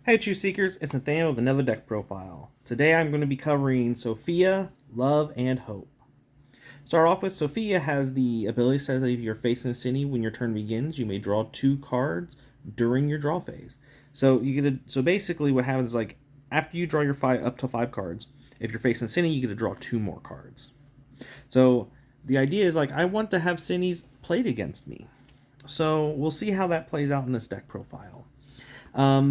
Hey Truth Seekers, it's Nathaniel with another deck profile. Today I'm going to be covering Sophia, Love, and Hope. Start off with Sophia has the ability says that if you're facing a city when your turn begins, you may draw 2 cards during your draw phase. So basically what happens is like after you draw your up to 5 cards, if you're facing a city, you get to draw 2 more cards. So the idea is like I want to have cities played against me. So we'll see how that plays out in this deck profile.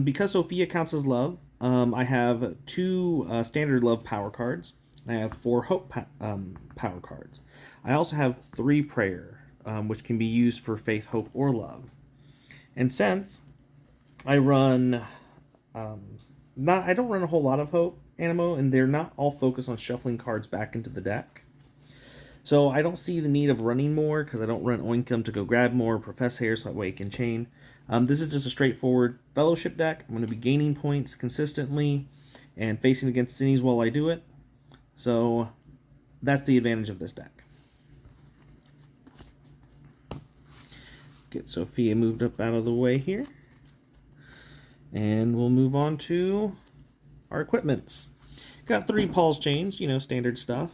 Because Sophia counts as love, I have 2 standard love power cards. I have 4 hope power cards. I also have 3 prayer, which can be used for faith, hope, or love. And since I run, I don't run a whole lot of hope Animo, and they're not all focused on shuffling cards back into the deck. So I don't see the need of running more because I don't run Oinkum to go grab more, Profess Hair so that way it can chain. This is just a straightforward fellowship deck. I'm going to be gaining points consistently and facing against cities while I do it. So that's the advantage of this deck. Get Sophia moved up out of the way here. And we'll move on to our equipments. Got 3 Paul's chains, standard stuff.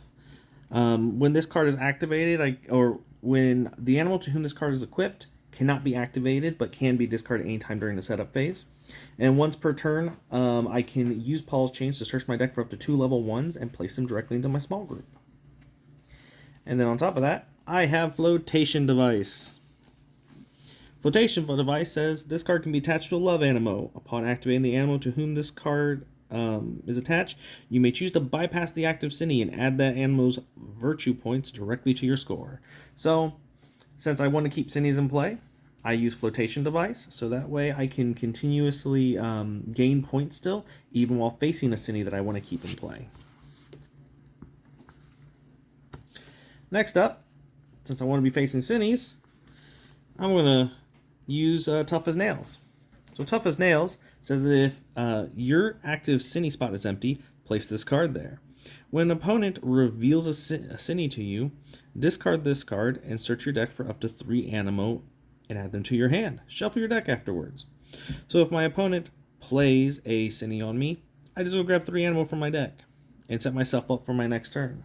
When this card is activated, or when the animal to whom this card is equipped cannot be activated, but can be discarded anytime during the setup phase. And once per turn, I can use Paul's chains to search my deck for up to 2 level 1s and place them directly into my small group. And then on top of that, I have Flotation Device. Flotation Device says this card can be attached to a love animo. Upon activating the animo to whom this card is attached, you may choose to bypass the active city and add that animo's virtue points directly to your score. So, since I want to keep cities in play, I use Flotation Device, so that way I can continuously gain points still, even while facing a city that I want to keep in play. Next up, since I want to be facing cities, I'm going to use Tough as Nails. So Tough as Nails says that if your active cine spot is empty, place this card there. When an opponent reveals a cine to you, discard this card and search your deck for up to 3 animo and add them to your hand. Shuffle your deck afterwards. So if my opponent plays a cine on me, I just go grab 3 animo from my deck and set myself up for my next turn.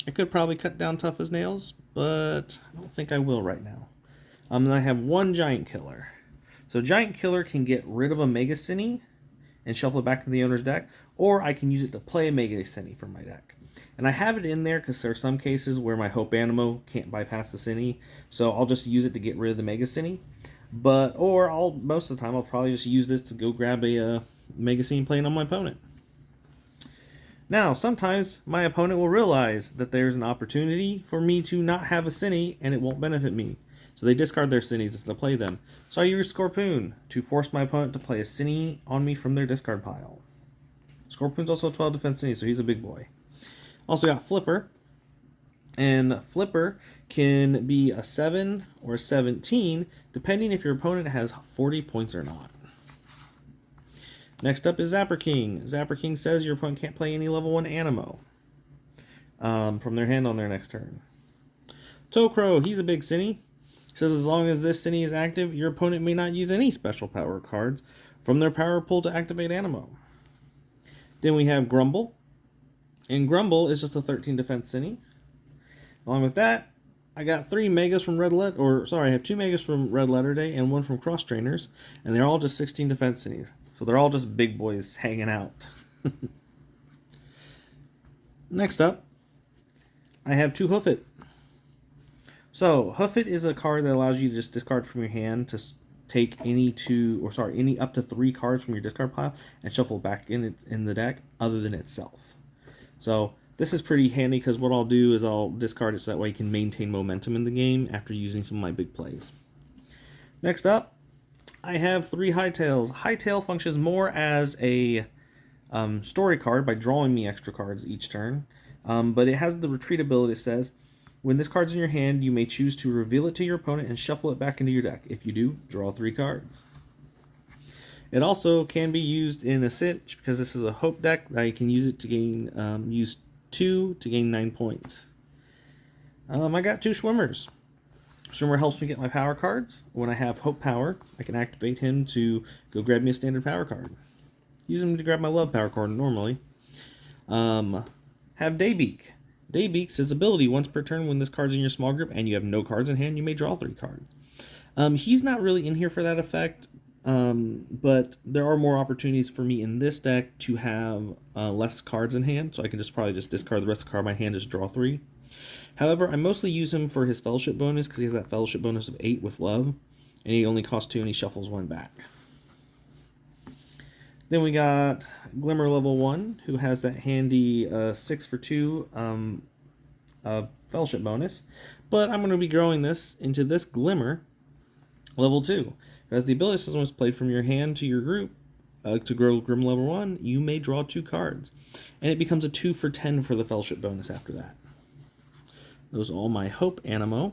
I could probably cut down Tough as Nails, but I don't think I will right now. And I have 1 Giant Killer. So Giant Killer can get rid of a Mega Cine and shuffle it back to the owner's deck, or I can use it to play a Mega Cine from my deck. And I have it in there because there are some cases where my Hope Animo can't bypass the Cine, so I'll just use it to get rid of the Mega Cine. Most of the time, I'll probably just use this to go grab a Mega Cine playing on my opponent. Now, sometimes my opponent will realize that there's an opportunity for me to not have a cine and it won't benefit me. So they discard their cines instead of play them. So I use Scorpoon to force my opponent to play a cine on me from their discard pile. Scorpoon's also a 12 defense cine, so he's a big boy. Also got Flipper. And Flipper can be a 7 or a 17, depending if your opponent has 40 points or not. Next up is Zapper King. Zapper King says your opponent can't play any level 1 animo from their hand on their next turn. Toe Crow, he's a big cine. Says as long as this cine is active, your opponent may not use any special power cards from their power pool to activate animo. Then we have Grumble. And Grumble is just a 13 defense cine. Along with that, I got 3 megas from I have 2 megas from Red Letter Day and 1 from Cross Trainers, and they're all just 16 defense cines. So they're all just big boys hanging out. Next up, I have 2 Hoof It. So Hoof It is a card that allows you to just discard from your hand to take any up to 3 cards from your discard pile and shuffle back in the deck other than itself. So this is pretty handy because what I'll do is I'll discard it so that way you can maintain momentum in the game after using some of my big plays. Next up, I have 3 Hightails. Hightail functions more as a story card by drawing me extra cards each turn, but it has the retreat ability that says, when this card's in your hand, you may choose to reveal it to your opponent and shuffle it back into your deck. If you do, draw 3 cards. It also can be used in a sit because this is a Hope deck. I can use it to use 2 to gain 9 points. I got 2 Swimmers. Swimmer helps me get my power cards. When I have Hope Power, I can activate him to go grab me a standard power card. Use him to grab my Love power card normally. Have Daybeak. Daybeak's his ability once per turn when this card's in your small group and you have no cards in hand, you may draw 3 cards. He's not really in here for that effect, but there are more opportunities for me in this deck to have less cards in hand, so I can probably just discard the rest of the card in my hand, just draw 3. However, I mostly use him for his Fellowship bonus because he has that Fellowship bonus of 8 with Love, and he only costs 2 and he shuffles 1 back. Then we got Glimmer level 1, who has that handy 6 for 2 Fellowship bonus, but I'm going to be growing this into this Glimmer level 2. As the ability system is played from your hand to your group, to grow Grim level 1, you may draw 2 cards. And it becomes a 2 for 10 for the Fellowship bonus after that. Those are all my Hope Animo.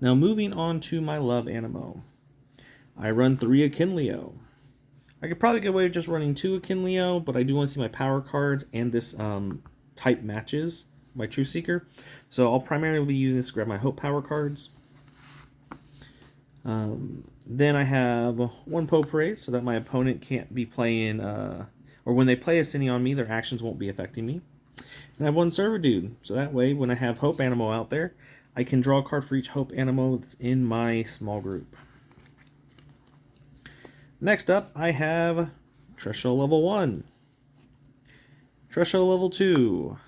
Now moving on to my Love Animo. I run 3 Akinleo. I could probably get away with just running 2 Akinleo, but I do want to see my power cards and this type matches my Truth Seeker. So I'll primarily be using this to grab my Hope power cards. Then I have 1 Popraise, so that my opponent can't be playing, or when they play a Cine on me, their actions won't be affecting me. And I have 1 Servitude, so that way when I have Hope Animo out there, I can draw a card for each Hope Animo that's in my small group. Next up, I have Treshell level 1, Treshell level 2,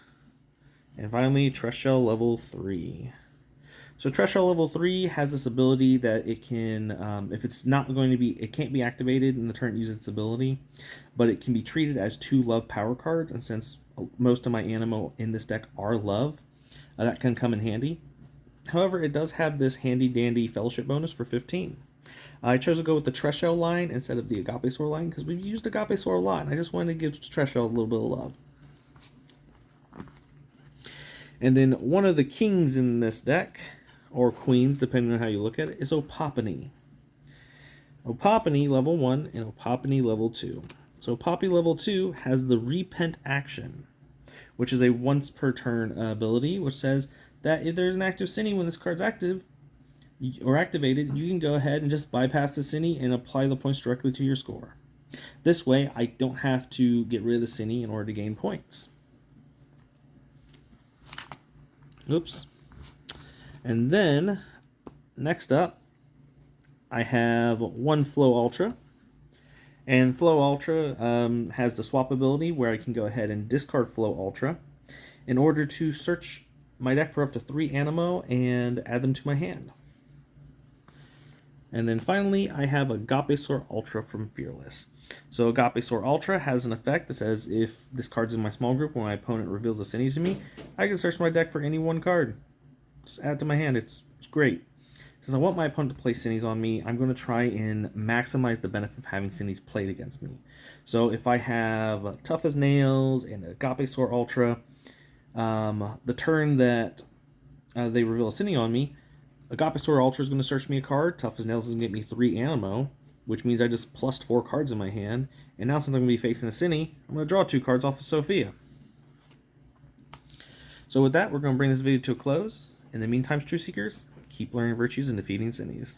and finally Treshell level 3. So Treshell level 3 has this ability that it can, if it's not going to be, it can't be activated in the turn it uses its ability, but it can be treated as 2 Love power cards, and since most of my Animo in this deck are Love, that can come in handy. However, it does have this handy dandy Fellowship bonus for 15. I chose to go with the Treshell line instead of the Agapesaur line because we've used Agapesaur a lot, and I just wanted to give Treshell a little bit of love. And then one of the kings in this deck, or queens, depending on how you look at it, is Opopany. Opopany level 1 and Opopany level 2. So Opopany level 2 has the Repent action, which is a once per turn ability, which says that if there's an active Cine when this card's active or activated, you can go ahead and just bypass the Cine and apply the points directly to your score. This way, I don't have to get rid of the Cine in order to gain points. Oops. And then, next up, I have 1 Flow Ultra. And Flow Ultra has the swap ability where I can go ahead and discard Flow Ultra in order to search my deck for up to 3 Animo and add them to my hand. And then finally, I have Agapesaur Ultra from Fearless. So Agapesaur Ultra has an effect that says if this card's in my small group when my opponent reveals a Cine to me, I can search my deck for any 1 card. Just add it to my hand. It's great. Since I want my opponent to play Cines on me, I'm going to try and maximize the benefit of having Cines played against me. So if I have Tough as Nails and Agapesaur Ultra, the turn that they reveal a Cine on me, Agapesaur Ultra is going to search me a card, Tough as Nails is going to get me 3 Animo, which means I just plussed 4 cards in my hand, and now since I'm going to be facing a Cine, I'm going to draw 2 cards off of Sophia. So with that, we're going to bring this video to a close. In the meantime, Truth Seekers, keep learning virtues and defeating Cines.